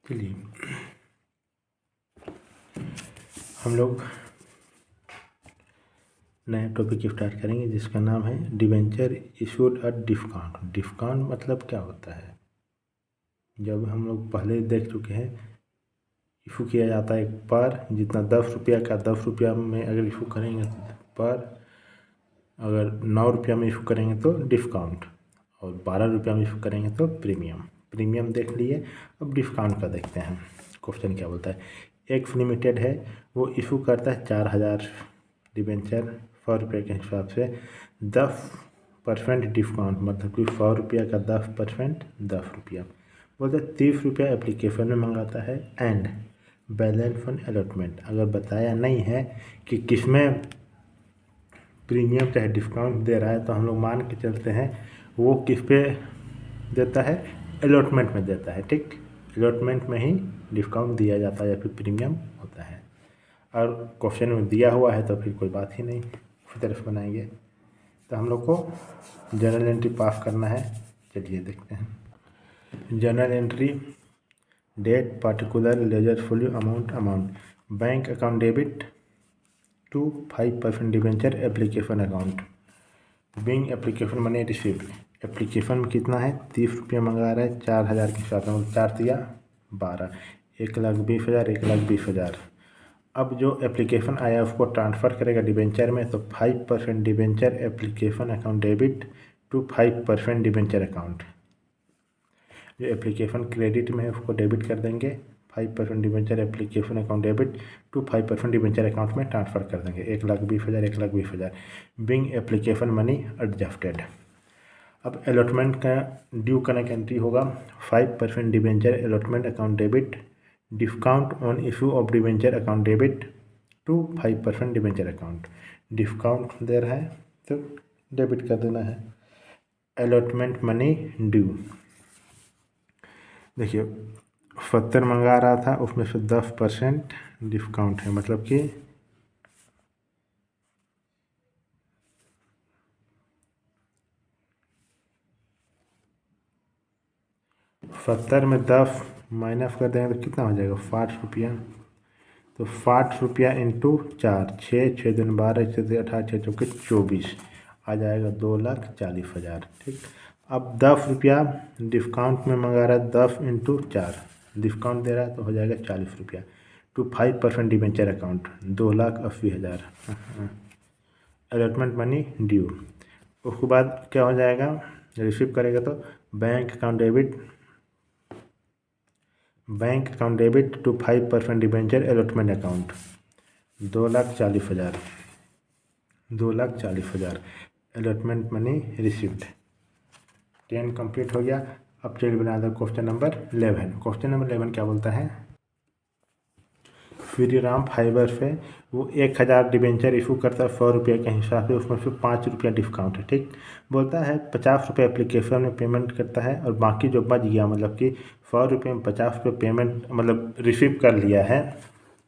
चलिए हम लोग नया टॉपिक स्टार्ट करेंगे जिसका नाम है debenture issued at discount. Discount मतलब क्या होता है? जब हम लोग पहले देख चुके हैं, इशू किया जाता है पर जितना 10 रुपया का 10 रुपया में अगर इशू करेंगे पर, अगर 9 रुपया में इशू करेंगे तो डिस्काउंट, और 12 रुपया में इशू करेंगे तो प्रीमियम। प्रीमियम देख लिए, अब डिस्काउंट का देखते हैं क्वेश्चन क्या बोलता है। एक्स लिमिटेड है, वो इशू करता है 4000 डिबेंचर 100 रुपये के हिसाब से 10% डिस्काउंट, मतलब कि 100 रुपया का 10% 10 रुपया। बोलते 30 रुपया एप्लीकेशन में मंगाता है एंड बैलेंस फंड अलॉटमेंट। अगर बताया नहीं है कि किसमें प्रीमियम चाहे डिस्काउंट दे रहा है तो हम लोग मान के चलते हैं वो किस पे देता है, अलॉटमेंट में देता है। ठीक, अलॉटमेंट में ही डिस्काउंट दिया जाता है या फिर प्रीमियम होता है। और क्वेश्चन में दिया हुआ है तो फिर कोई बात ही नहीं, उसी तरफ बनाएंगे। तो हम लोग को जर्नल एंट्री पास करना है। चलिए देखते हैं। Journal entry, date particular ledger folio amount bank account debit to 5% debenture application account being application money received. Application में कितना है, 30 रुपया मंगा रहा है 4000 के साथ में, 4 दिया 12, 1,20,000 1,20,000। अब जो एप्लीकेशन आया उसको ट्रांसफ़र करेगा डिबेंचर में, तो 5% debenture application account debit to 5% debenture account. जो एप्लीकेशन क्रेडिट में है उसको डेबिट कर देंगे, 5% debenture application account debit to 5% debenture account में ट्रांसफ़र कर देंगे, 1,20,000 1,20,000। Being application money adjusted. अब अलॉटमेंट का ड्यू करने का एंट्री होगा 5% debenture allotment account debit discount on issue of debenture account debit to 5% debenture account. Discount दे रहा है तो डेबिट कर देना है। अलॉटमेंट मनी ड्यू, देखिए 70 मंगा रहा था, उसमें से 10% डिस्काउंट है, मतलब कि 70 में 10 माइनस कर देंगे तो कितना हो जाएगा, 60 रुपया। तो 60 रुपया इंटू 4, 6 दिन 12 6 18 6 चौके 24 आ जाएगा 2,40,000। ठीक, अब 10 रुपया डिस्काउंट में मंगा रहा है, 10 इंटू 4 डिस्काउंट दे रहा है तो हो जाएगा 40 रुपया to 5% debenture account 2,80,000। Allotment money due, उसके बाद क्या हो जाएगा, रिसीव करेगा तो bank account debit to 5% debenture allotment account 2,40,000 2,40,000 allotment money received. 10 complete हो गया। अब चलिए बना दो क्वेश्चन नंबर 11। क्वेश्चन नंबर 11 क्या बोलता है, श्रीराम फाइबर से वो 1,000 डिबेंचर इशू करता है 100 रुपये के हिसाब से, उसमें से 5 रुपया डिस्काउंट है। ठीक, बोलता है 50 रुपये एप्लीकेशन में पेमेंट करता है और बाकी जो बच गया, मतलब कि 100 रुपये में 50 रुपये पेमेंट मतलब रिसीव कर लिया है।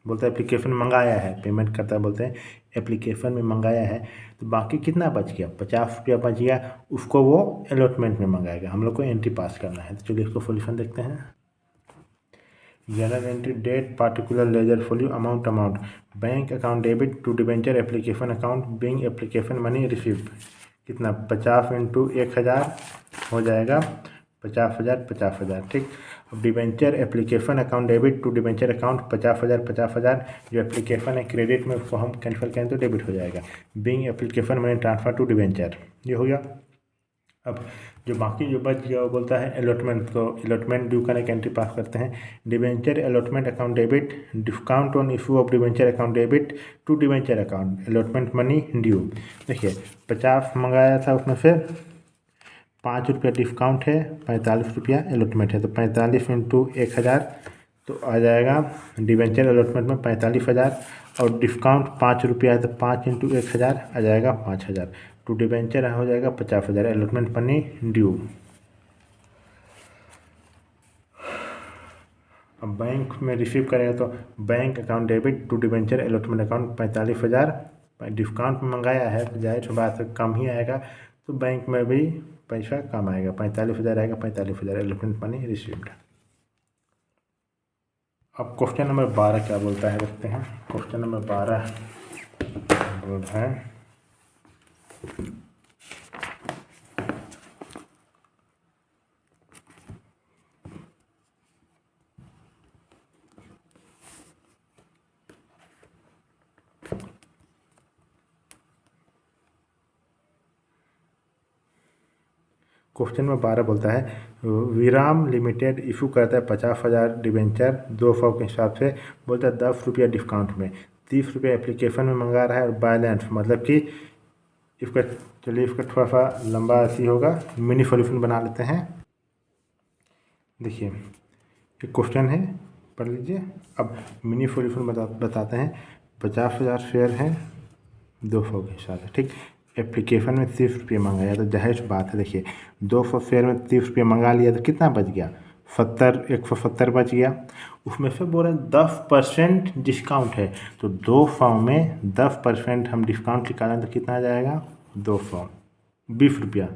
बोलता है एप्लीकेशन मंगाया है, पेमेंट करता है, बोलते हैं एप्लीकेशन में मंगाया है, तो बाकी कितना बच गया, 50 रुपया बच गया, उसको वो अलॉटमेंट में मंगाएगा। हम लोग को एंट्री पास करना है। तो चलिए इसको सोल्यूशन देखते हैं। General entry, date particular ledger folio amount bank account debit to debenture application account being application money received. कितना, 50 इंटू 1,000 हो जाएगा 50,000 50,000। ठीक, अब debenture application account debit to debenture account 50,000 50,000। जो एप्लीकेशन है क्रेडिट में उसको हम कैंसिल करें तो डेबिट हो जाएगा। Being application money transfer to debenture, ये हो गया। अब जो बाकी जो बच गया वो बोलता है अलॉटमेंट, तो अलॉटमेंट ड्यू का एक एंट्री पास करते हैं। Debenture allotment account debit discount on issue of debenture account debit to debenture account allotment money due. देखिए 50 मंगाया था, उसमें से 5 रुपया डिस्काउंट है, 45 रुपया अलॉटमेंट है, तो 45 इंटू 1,000 तो आ जाएगा डिबेंचर अलॉटमेंट में 45,000, और डिस्काउंट 5 रुपया है तो 5 इंटू 1,000 आ जाएगा 5,000। टू डिबेंचर हो जाएगा 50,000 अलॉटमेंट मनी ड्यू। अब बैंक में रिसीव करेगा तो bank account debit to debenture allotment account 45,000, discount में मंगाया है तो जाहिर सी बात है कम ही आएगा, तो बैंक में भी पैसा कम आएगा, 45,000 आएगा, 45,000 अलॉटमेंट मनी रिसीव्ड। अब क्वेश्चन नंबर 12 क्या बोलता है देखते हैं। क्वेश्चन नंबर 12 बोल रहा है क्वेश्चन में 12 बोलता है विराम लिमिटेड इशू करता है 50,000 डिबेंचर 200 के हिसाब से, बोलता है 10 रुपया डिस्काउंट में, 30 रुपया एप्लीकेशन में मंगा रहा है और बैलेंस मतलब कि इसका, चलिए इसका थोड़ा सा लंबा ऐसी होगा, मिनी सॉल्यूशन बना लेते हैं। देखिए ये क्वेश्चन है, पढ़ लीजिए। अब मिनी सॉल्यूशन बताते हैं। 50,000 शेयर हैं 200 के हिसाब से, ठीक। एप्लीकेशन में 30 रुपये मंगाया तो जाहिर सी बात है, देखिए 200 शेयर में 30 रुपये मंगा लिया तो कितना बच गया, 170 बच गया। उसमें से बोल रहे 10% डिस्काउंट है, तो 200 में 10% हम डिस्काउंट निकालें तो कितना आ जाएगा, 20 रुपया।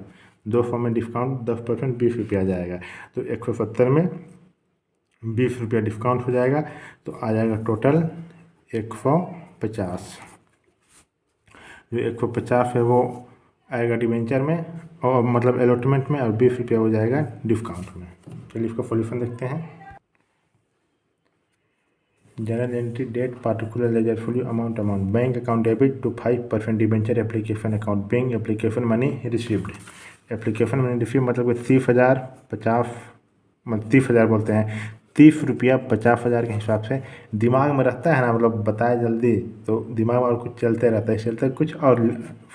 200 में डिस्काउंट 10% 20 रुपया आ जाएगा, तो 170 में 20 रुपया डिस्काउंट हो जाएगा, तो आ जाएगा टोटल 150। जो 150 है वो आएगा डिबेंचर में और मतलब अलॉटमेंट में, और 20 रुपया हो जाएगा डिस्काउंट में। चलिए इसका सॉल्यूशन देखते हैं। General entry date particular ledger folio amount bank account debit to 5% debenture application account bank application money received. Application money receive मतलब 30,000 बोलते हैं, 30 रुपया 50,000 के हिसाब से। दिमाग में रहता है ना, मतलब बताए जल्दी तो दिमाग में और कुछ चलते रहता है, चलते कुछ और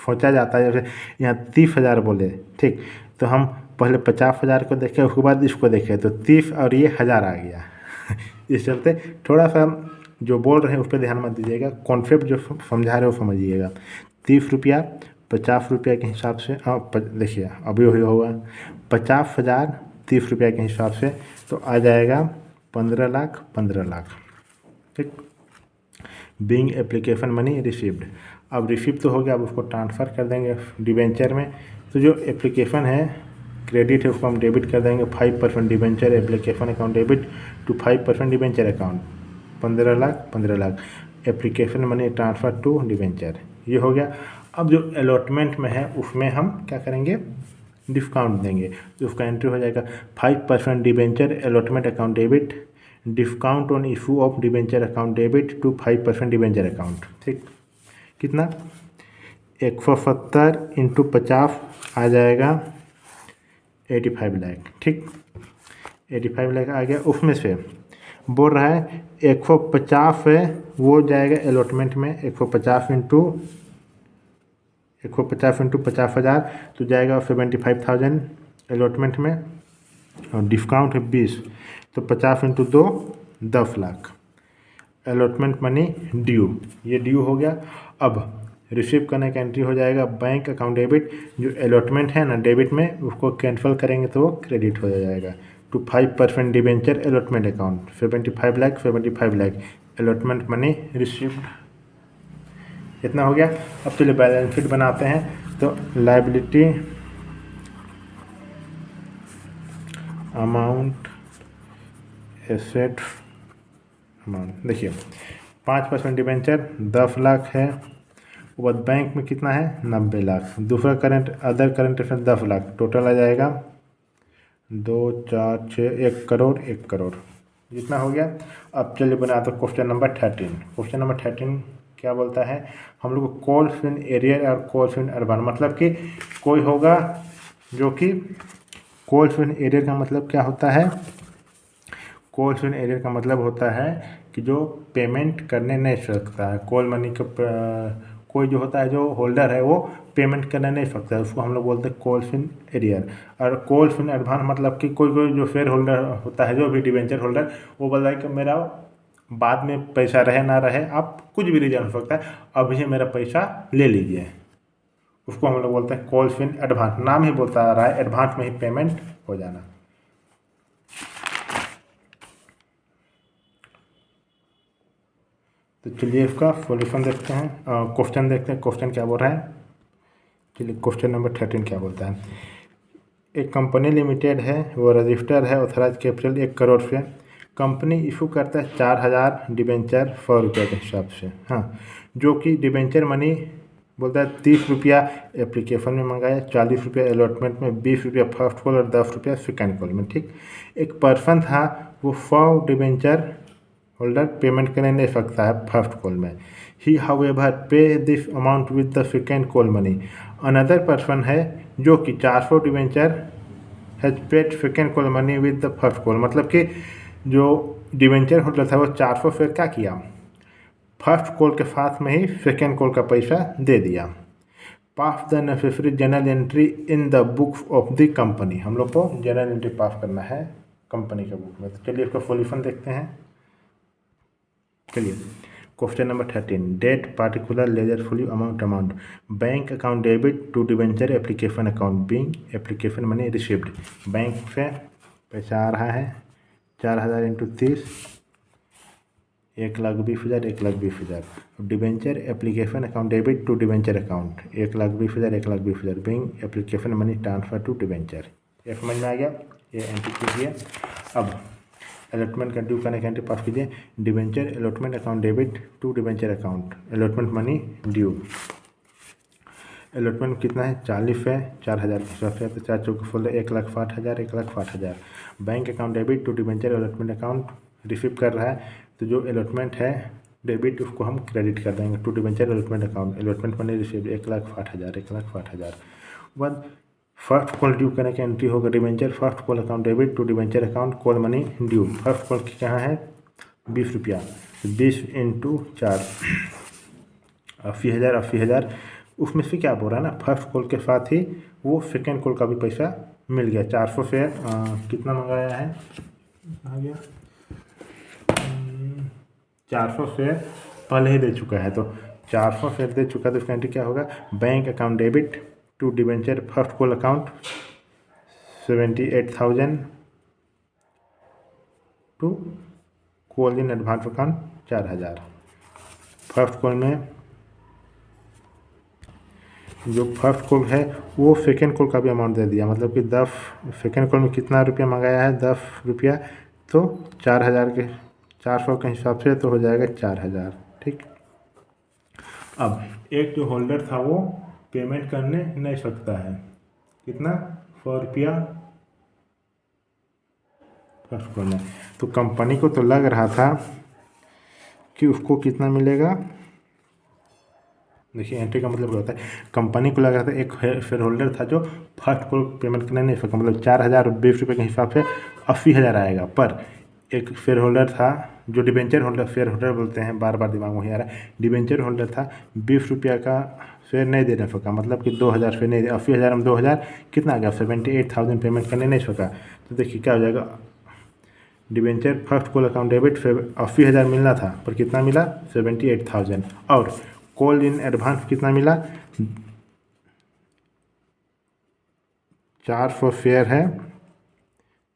सोचा जाता है। जैसे यहाँ 30,000 बोले, ठीक, तो हम पहले 50,000 को देखें, उसके बाद इसको देखें, तो 30 और ये 1000 आ गया। इस चलते थोड़ा सा जो बोल रहे हैं उस पर ध्यान मत दीजिएगा, कॉन्सेप्ट जो समझा रहे हो समझिएगा। 30 रुपया 50 रुपया के हिसाब से, देखिए अभी वही होगा 50,000 30 रुपया के हिसाब से, तो आ जाएगा 15 लाख, ठीक। बीइंग एप्लीकेशन मनी रिसीव्ड, अब रिसीव तो हो गया, अब उसको ट्रांसफ़र कर देंगे डिबेंचर में। तो जो एप्लीकेशन है क्रेडिट है उसको हम डेबिट कर देंगे, 5% debenture application account debit to 5% debenture account, 15 lakh application money transfer to debenture, ये हो गया। अब जो अलॉटमेंट में है उसमें हम क्या करेंगे, डिस्काउंट देंगे, तो उसका एंट्री हो जाएगा 5% debenture allotment account debit discount on issue of debenture account debit to 5% debenture account, ठीक। कितना, 170 इंटू 50 आ जाएगा 85 लाख, ठीक। 85 लाख आ गया। उसमें से बोल रहा है 150 है वो जाएगा अलॉटमेंट में, 150 इंटू 50,000 तो जाएगा 75,000 अलॉटमेंट में, और डिस्काउंट है 20, तो 50 into 2 10 lakh allotment money due, ये ड्यू हो गया। अब रिसीव करने का एंट्री हो जाएगा बैंक अकाउंट डेबिट, जो अलॉटमेंट है ना डेबिट में, उसको कैंसिल करेंगे तो वो क्रेडिट हो जाएगा to 5% debenture allotment account 75 lakh allotment money received. इतना हो गया। अब चलिए बैलेंस शीट बनाते हैं। तो लायबिलिटी अमाउंट एसेट अमाउंट, देखिए 5% डिबेंचर 10 लाख है, उसके बाद बैंक में कितना है 90 लाख, दूसरा current other current asset 10 lakh, total आ जाएगा 2 4 6 1 करोड़ 1 करोड़, जितना हो गया। अब चलिए बनाते हैं क्वेश्चन नंबर 13। क्वेश्चन नंबर 13 क्या बोलता है, हम लोग को कोल्स इन एरियर और कोल्स इन अर्बन, मतलब कि कोई होगा जो कि कोल्स इन एरियर का मतलब क्या होता है, कोल्स इन एरियर का मतलब होता है कि जो पेमेंट करने नहीं सकता है, कॉल मनी का कोई जो होता है जो होल्डर है वो पेमेंट करने नहीं सकता है, उसको हम लोग बोलते हैं कॉल्स इन एरियर। और कॉल्स इन एडवांस मतलब कि कोई जो शेयर होल्डर होता है, जो भी डिवेंचर होल्डर, वो बोल रहा है कि मेरा बाद में पैसा रहे ना रहे, आप कुछ भी रीजन हो सकता है, अभी मेरा पैसा ले लीजिए, उसको हम लोग बोलते हैं कॉल्स इन एडवांस। नाम ही बोलता आ रहा है एडवांस में ही पेमेंट हो जाना। तो चलिए इसका सॉल्यूशन देखते हैं, क्वेश्चन देखते हैं, क्वेश्चन क्या बोल रहा है। चलिए क्वेश्चन नंबर 13 क्या बोलता है, एक कंपनी लिमिटेड है, वो रजिस्टर है, ऑथराइज कैपिटल 1 करोड़ से, कंपनी इशू करता है 4000 डिबेंचर 100 रुपये के हिसाब से, हाँ, जो कि डिबेंचर मनी बोलता है 30 रुपया एप्लीकेशन में मंगाया, 40 रुपया अलॉटमेंट में, 20 रुपया फर्स्ट कॉल और 10 रुपया सेकेंड कॉल में। ठीक, एक पर्सन था वो 100 डिबेंचर होल्डर पेमेंट करने नहीं सकता है फर्स्ट कॉल में। ही हाउएवर पे this amount with the second call money. Another person है जो कि 400 debenture has paid second call money with the first call, मतलब कि जो डिबेंचर होल्डर था वो 400 फिर क्या किया, फर्स्ट कॉल के साथ में ही सेकेंड कॉल का पैसा दे दिया। Pass the necessary journal entry in the books of the company. हम लोग को जनरल एंट्री पास करना है कंपनी के बुक में। तो चलिए इसका सॉल्यूशन देखते हैं। चलिए question number 13, date particular ledger folio amount bank account debit to debenture application account being application money received. Bank से पैसा आ रहा है 4000 into 30, 1,20,000 1,20,000। Debenture application account debit to debenture account 1,20,000 1,20,000 being application money transfer to debenture. ये समझ में आ गया, ये एंट्री कीजिए। अब अलॉटमेंट का ड्यू करने का एंट्री पास कीजिए। Debenture allotment account debit to debenture account, allotment money due. Allotment कितना है 40 है, 4000 के हिसाब से, तो 4 चौके 16, 1,60,000 1,60,000। Bank account debit to debenture allotment account receive कर रहा है, तो जो अलॉटमेंट है डेबिट उसको हम क्रेडिट कर देंगे to debenture allotment account. Allotment money receive 1,60,000 1,60,000। बाद फर्स्ट कॉल ड्यू करने की एंट्री होगा debenture first call account debit to debenture account call money due. First call की कहाँ है 20 रुपया, 20 इंटू 4 80,000 80,000। उसमें से क्या बोल रहा है ना, फर्स्ट कॉल के साथ ही वो सेकेंड कॉल का भी पैसा मिल गया। 400 से कितना मंगाया है, आ गया 400 से पहले ही दे चुका है, तो 400 से दे चुका है, तो इसका एंट्री क्या होगा, bank account debit to debenture first call account 78,000 to call in advance account 4000। First call में जो फर्स्ट कॉल है वो सेकेंड कॉल का भी अमाउंट दे दिया, मतलब कि 10 सेकेंड कॉल में कितना रुपया मंगाया है 10 रुपया, तो 4000 के 400 के हिसाब से तो हो जाएगा 4000। ठीक, अब एक जो होल्डर था वो पेमेंट करने नहीं सकता है, कितना 100 रुपया फर्स्ट कॉल में, तो कंपनी को तो लग रहा था कि उसको कितना मिलेगा। देखिए एंट्री का मतलब क्या होता है, कंपनी को लग रहा था एक शेयर होल्डर था जो फर्स्ट कॉल पेमेंट करने नहीं सका, मतलब 4000 20 रुपये के हिसाब से 80,000 आएगा, पर एक शेयर होल्डर था जो डिबेंचर होल्डर, शेयर होल्डर बोलते हैं, बार बार दिमाग में वही आ रहा है, डिबेंचर होल्डर था 20 रुपया का शेयर नहीं देने सका, मतलब कि 2000 शेयर नहीं दे, 80,000 में 2000 कितना आ गया 78,000 पेमेंट करने नहीं सका। तो देखिए क्या हो जाएगा, debenture first call account debit 80,000 मिलना था पर कितना मिला 78,000, और कॉल इन एडवांस कितना मिला 400 शेयर है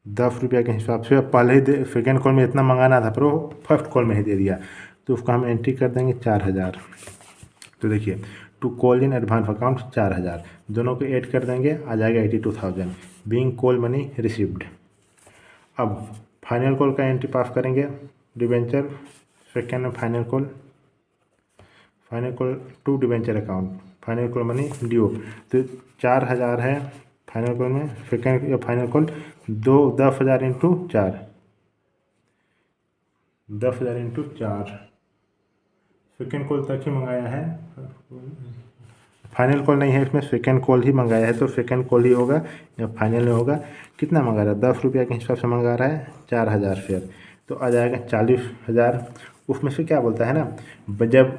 10 रुपया के हिसाब से, पहले ही सेकेंड कॉल में इतना मंगाना था पर वो फर्स्ट कॉल में ही दे दिया, तो उसका हम एंट्री कर देंगे 4000। तो देखिए to call in advance account 4000, दोनों को ऐड कर देंगे, आ जाएगा 82,000 बीइंग कॉल मनी रिसीव्ड। अब फाइनल कॉल का एंट्री पास करेंगे, डिबेंचर सेकेंड में final call to debenture account, final call money due, तो 4000 है फाइनल कॉल में, सेकेंड या final call 10,000 into 4, 10,000 into 4, second call तक ही मंगाया है, फाइनल कॉल नहीं है इसमें, सेकेंड कॉल ही मंगाया है, तो सेकेंड कॉल ही होगा या फाइनल में होगा। कितना मंगा रहा है 10 रुपया के हिसाब से मंगा रहा है 4000 शेयर, तो आ जाएगा 40,000। उसमें से क्या बोलता है ना, जब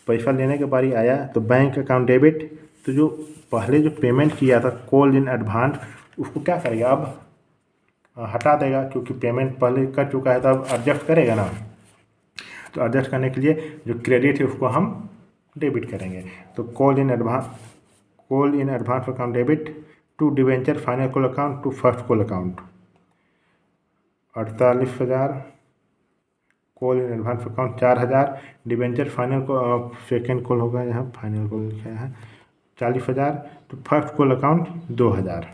पैसा लेने के बारी आया तो बैंक अकाउंट डेबिट, तो जो पहले जो पेमेंट किया था कॉल इन एडवांस उसको क्या करेगा, अब हटा देगा, क्योंकि पेमेंट पहले कर चुका है तो अब एडजस्ट करेगा ना, तो एडजस्ट करने के लिए जो क्रेडिट है उसको हम डेबिट करेंगे। तो call in advance account debit to debenture final call account to first call account 48,000, call in advance account 4000, debenture final को सेकेंड कॉल होगा, यहाँ फाइनल कॉल लिखा है 40,000, तो फर्स्ट कॉल अकाउंट 2000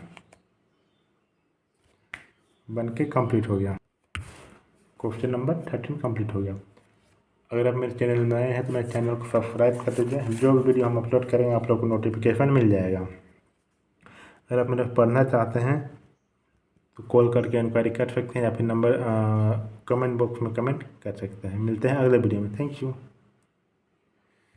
बन के कंप्लीट हो गया। क्वेश्चन नंबर 13 कंप्लीट हो गया। अगर आप मेरे चैनल में नए हैं तो मेरे चैनल को सब्सक्राइब कर दीजिए, जो भी वीडियो हम अपलोड करेंगे आप लोग को नोटिफिकेशन मिल जाएगा। अगर आप मेरा पढ़ना चाहते हैं तो कॉल करके इंक्वायरी कर सकते हैं या फिर नंबर कमेंट बॉक्स में कमेंट कर सकते हैं। मिलते हैं अगले वीडियो में। Thank you.